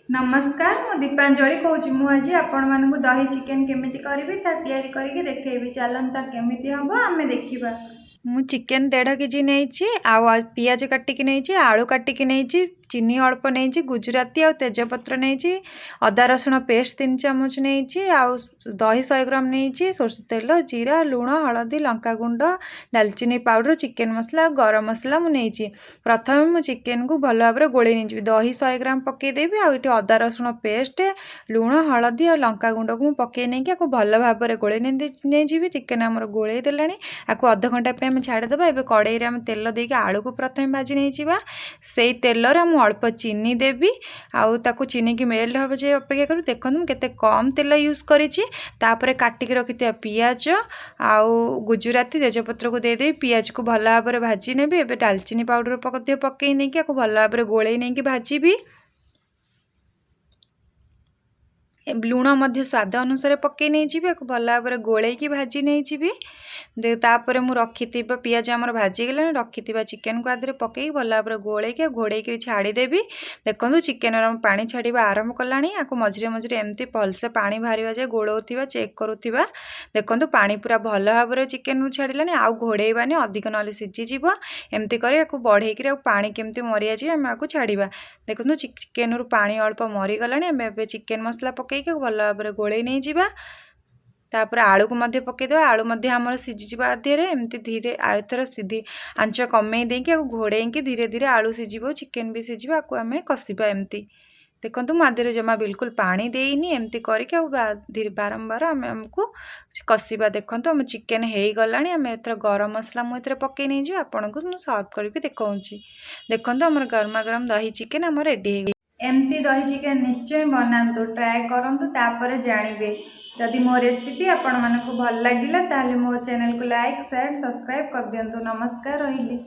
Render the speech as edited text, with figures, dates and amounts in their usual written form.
नमस्कार मु दीपांजलि कहूँ आज आपण दही चिकेन केमी करी तैयारी देखी चलता केमी हम आम देखा। मु चिकेन 1.5 केजी नहीं पियाज काटिकी नहीं आलू काटिकी नहीं चीनी अल्प नहीं गुजराती आ तेजपत्र नहीं अदा रसुण पेस्ट 3 चामच नहीं आउ दही 100 ग्राम नहीं सोरष तेल जीरा लुण हलदी लंका गुंड डालचीनी पाउडर चिकेन मसला गरम मसला मुझे प्रथम मु चिकेन को भल भाव में गोले नहीं दही 100 ग्राम पकईदेवी आउ अदा रसुण पेस्ट लुण हलदी और लंका गुंड को पकई नहीं भल भाव में गोले नहीं चिकेन आमर गोले देला अध घंटा आम छाड़देवा। ए कड़े में तेल देके आलू को प्रथम भाजी नहीं से तेल अल्प चीनी देवी आउ ताकू चीनी की मेल्ट हम जे अपेक्षा करूँ देखो केते कम तेल यूज करी काटिक रखि पियाज आउ गुजराती तेजपत्र को देदेवी पियाज को भल भाव में भाजी ने डालचीनी पाउडर पकई नहीं भल भाव में गोले नहीं भाजी लुण स्वाद अनुसार पकई नहीं भल भाव में गोले भाजी नहीं तापर मु रखी पियाज आमर भाजीगला रखी चिकेन को आधे पकई भल भाव में गोले घोड़े छाड़देवी। देखो चिकेन पानी छाड़ा आरंभ कला मझे मझे एमती भलसे पानी बाहर जाए गोलौवा चेक करुवा देखो पानी पूरा भल भाव में चिकेन छाड़लानी आउ घोड़ेबानी अधिक ना सीझीज एमती कर बढ़े पानी केमती मरी जाए आम आपको छाड़ा। देखो चिकेन रु पानी अल्प मरीगला चिकेन मसला पकई भल भाव में गोले नहीं जावा तापर आलू को मध्य पकईदेवा आलू आमर सीझीज आधे एमती धीरे आयथर सीधी आंच कमे देकी घोड़े धीरे धीरे आलू सीझ चिकेन भी सीझ आपको आम कषा एमती देखो मुझे जमा बिल्कुल पानी देनी एमती करके बारंबार आम आमको कषा। देखो आम चिकेन हो गला आम एथर गरम मसला मुझे पकई नहीं आपन को सर्व करके देखा। देखो आम गरमा गरम दही चिकेन आम रेडी हो एमती दही चिकेन निश्चय बनातु ट्राए करंतु तापर जानिबे। जदि मो रेसिपी आपण मानकु भल लागिला ताले मो चैनल को लाइक शेयर सब्सक्राइब कर दियंतु। नमस्कार रहिली।